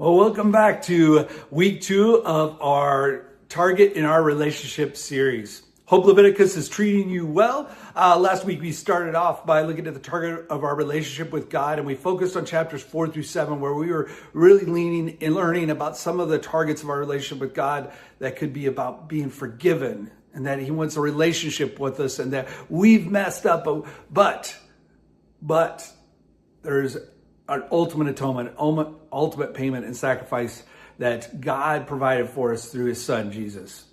Well, welcome back to week 2 of our Target in Our Relationship series. Hope Leviticus is treating you well. Last week we started off by looking at the target of our relationship with God, and we focused on chapters 4 through 7, where we were really leaning and learning about some of the targets of our relationship with God that could be about being forgiven, and that He wants a relationship with us, and that we've messed up, but there's an ultimate atonement, ultimate payment and sacrifice that God provided for us through His Son, Jesus.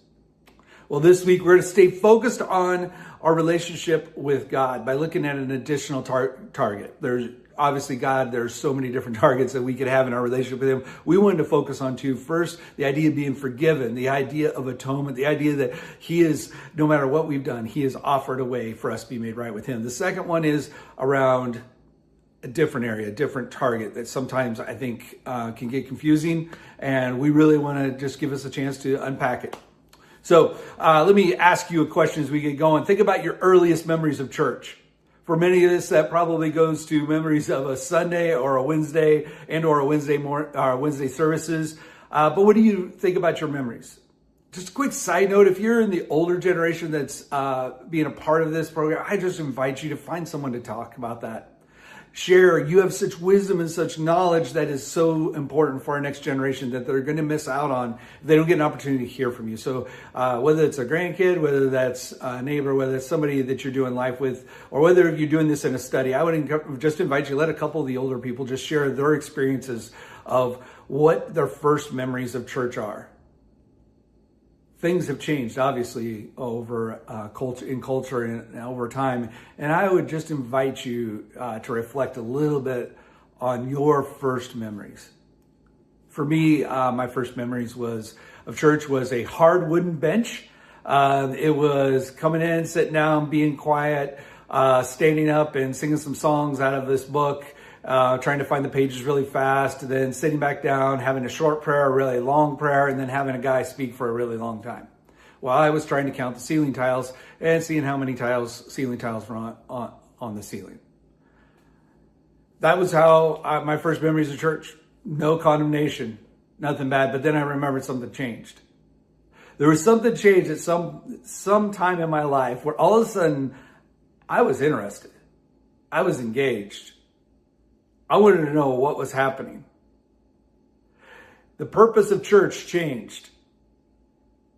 Well, this week we're going to stay focused on our relationship with God by looking at an additional target. There's obviously God, there's so many different targets that we could have in our relationship with Him. We wanted to focus on two. First, the idea of being forgiven, the idea of atonement, the idea that He is, no matter what we've done, He has offered a way for us to be made right with Him. The second one is around a different area, a different target that sometimes I think can get confusing, and we really want to just give us a chance to unpack it. So let me ask you a question as we get going. Think about your earliest memories of church. For many of us, that probably goes to memories of a Sunday or a Wednesday or a Wednesday services. But what do you think about your memories? Just a quick side note, if you're in the older generation that's being a part of this program, I just invite you to find someone to talk about that. Share. You have such wisdom and such knowledge that is so important for our next generation that they're going to miss out on if they don't get an opportunity to hear from you. So whether it's a grandkid, whether that's a neighbor, whether it's somebody that you're doing life with, or whether you're doing this in a study, I would just invite you, let a couple of the older people just share their experiences of what their first memories of church are. Things have changed, obviously, over culture and over time. And I would just invite you to reflect a little bit on your first memories. For me, my first memories of church was a hard wooden bench. It was coming in, sitting down, being quiet, standing up and singing some songs out of this book, trying to find the pages really fast, and then sitting back down, having a short prayer, a really long prayer, and then having a guy speak for a really long time. While I was trying to count the ceiling tiles and seeing how many ceiling tiles were on the ceiling. That was how my first memories of church. No condemnation, nothing bad. But then I remembered something changed. There was something changed at some time in my life where all of a sudden I was interested. I was engaged. I wanted to know what was happening. The purpose of church changed.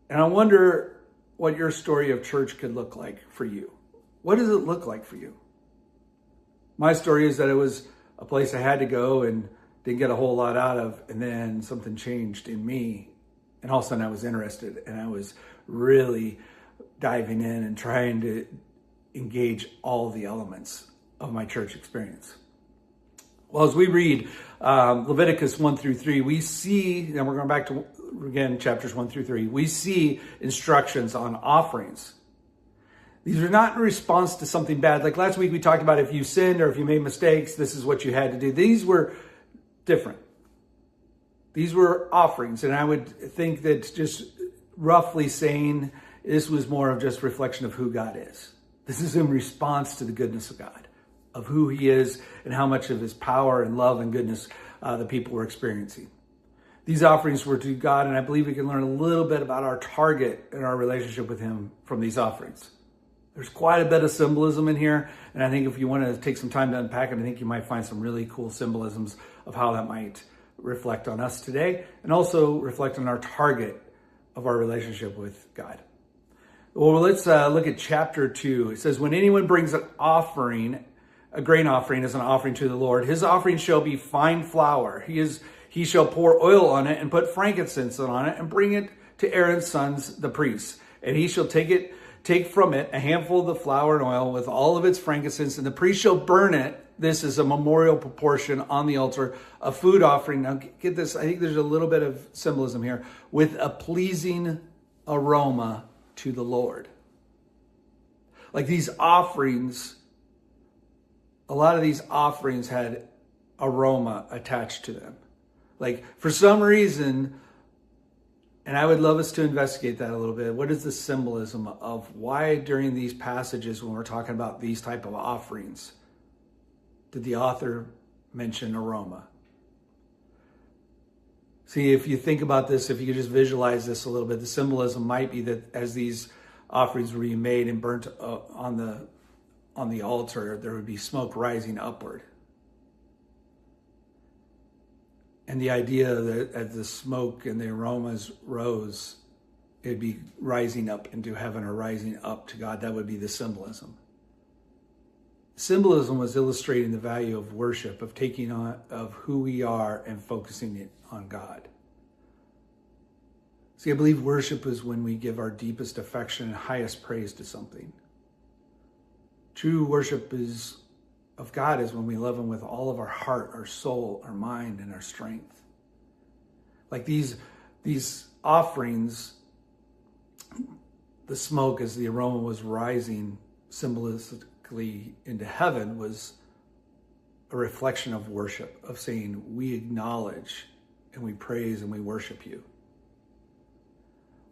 And I wonder what your story of church could look like for you. What does it look like for you? My story is that it was a place I had to go and didn't get a whole lot out of, and then something changed in me. And all of a sudden I was interested, and I was really diving in and trying to engage all the elements of my church experience. Well, as we read Leviticus 1 through 3, we see, and we're going back to, again, chapters 1 through 3, we see instructions on offerings. These are not in response to something bad. Like last week we talked about if you sinned or if you made mistakes, this is what you had to do. These were different. These were offerings, and I would think that just roughly saying this was more of just reflection of who God is. This is in response to the goodness of God, of who He is and how much of His power and love and goodness the people were experiencing. These offerings were to God, and I believe we can learn a little bit about our target and our relationship with Him from these offerings. There's quite a bit of symbolism in here, and I think if you want to take some time to unpack it, I think you might find some really cool symbolisms of how that might reflect on us today, and also reflect on our target of our relationship with God. Well, let's look at chapter 2. It says, when anyone brings an offering, a grain offering as an offering to the Lord, his offering shall be fine flour. He shall pour oil on it and put frankincense on it and bring it to Aaron's sons, the priests. And he shall take from it a handful of the flour and oil with all of its frankincense, and the priest shall burn it. This is a memorial proportion on the altar, a food offering. Now get this, I think there's a little bit of symbolism here, with a pleasing aroma to the Lord. Like these offerings, a lot of these offerings had aroma attached to them. Like for some reason, and I would love us to investigate that a little bit. What is the symbolism of why during these passages when we're talking about these type of offerings, did the author mention aroma? See, if you think about this, if you could just visualize this a little bit, the symbolism might be that as these offerings were being made and burnt on the altar, there would be smoke rising upward. And the idea that as the smoke and the aromas rose, it'd be rising up into heaven or rising up to God. That would be the symbolism. Symbolism was illustrating the value of worship, of taking on, of who we are and focusing it on God. See, I believe worship is when we give our deepest affection and highest praise to something. True worship of God is when we love him with all of our heart, our soul, our mind, and our strength. Like these offerings, the smoke as the aroma was rising symbolistically into heaven was a reflection of worship, of saying we acknowledge and we praise and we worship you.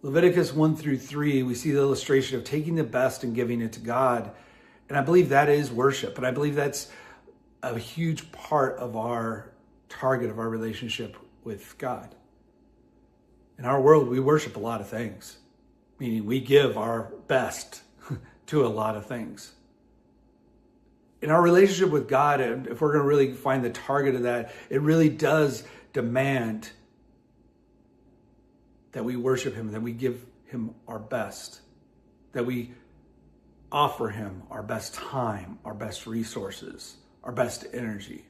Leviticus 1-3, we see the illustration of taking the best and giving it to God. And I believe that is worship. And I believe that's a huge part of our target of our relationship with God. In our world, we worship a lot of things, meaning we give our best to a lot of things. In our relationship with God, and if we're going to really find the target of that, it really does demand that we worship him, that we give him our best, that we offer him our best time, our best resources, our best energy.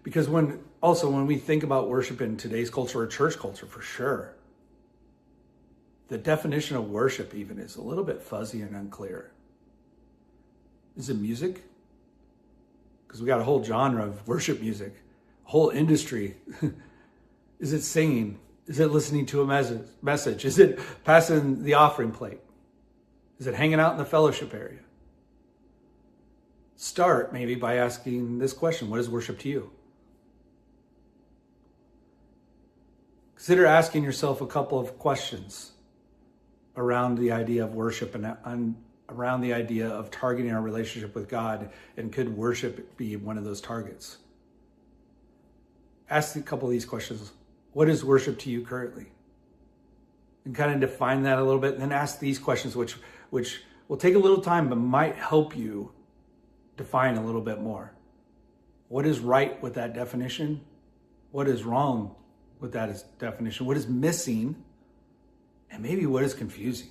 Because when we think about worship in today's culture or church culture, for sure, the definition of worship even is a little bit fuzzy and unclear. Is it music? Because we got a whole genre of worship music, a whole industry. Is it singing? Is it listening to a message? Is it passing the offering plate? Is it hanging out in the fellowship area? Start maybe by asking this question: what is worship to you? Consider asking yourself a couple of questions around the idea of worship and around the idea of targeting our relationship with God, and could worship be one of those targets? Ask a couple of these questions. What is worship to you currently? And kind of define that a little bit, and then ask these questions, which will take a little time, but might help you define a little bit more. What is right with that definition? What is wrong with that definition? What is missing? And maybe what is confusing?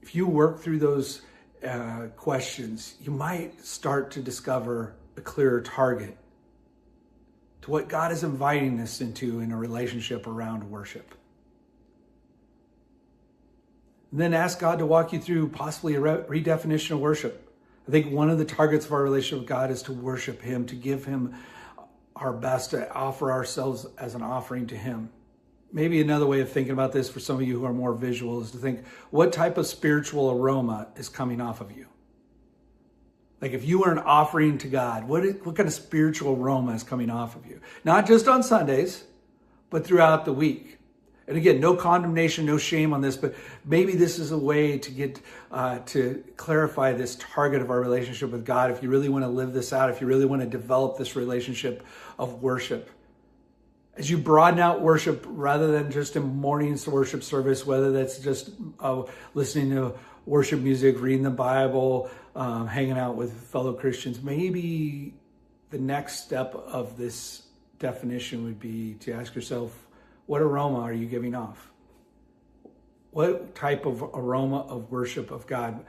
If you work through those questions, you might start to discover a clearer target to what God is inviting us into in a relationship around worship. And then ask God to walk you through possibly a redefinition of worship. I think one of the targets of our relationship with God is to worship him, to give him our best, to offer ourselves as an offering to him. Maybe another way of thinking about this for some of you who are more visual is to think, what type of spiritual aroma is coming off of you? Like if you were an offering to God, what kind of spiritual aroma is coming off of you? Not just on Sundays, but throughout the week. And again, no condemnation, no shame on this, but maybe this is a way to get to clarify this target of our relationship with God. If you really want to live this out, if you really want to develop this relationship of worship, as you broaden out worship rather than just a morning's worship service, whether that's just listening to worship music, reading the Bible, hanging out with fellow Christians, maybe the next step of this definition would be to ask yourself, what aroma are you giving off? What type of aroma of worship of God?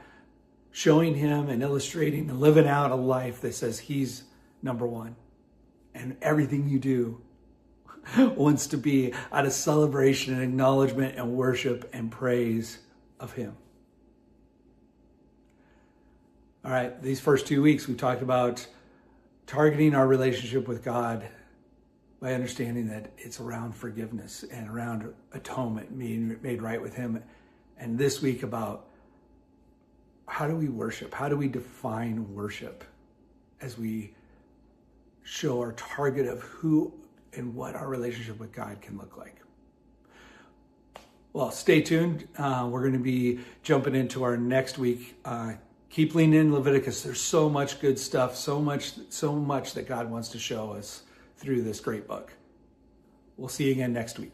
Showing him and illustrating and living out a life that says he's number one. And everything you do wants to be out of celebration and acknowledgement and worship and praise of him. All right, these first 2 weeks we talked about targeting our relationship with God by understanding that it's around forgiveness and around atonement, being made right with him. And this week about how do we worship? How do we define worship as we show our target of who and what our relationship with God can look like? Well, stay tuned. We're going to be jumping into our next week Keep leaning in Leviticus. There's so much good stuff, so much that God wants to show us through this great book. We'll see you again next week.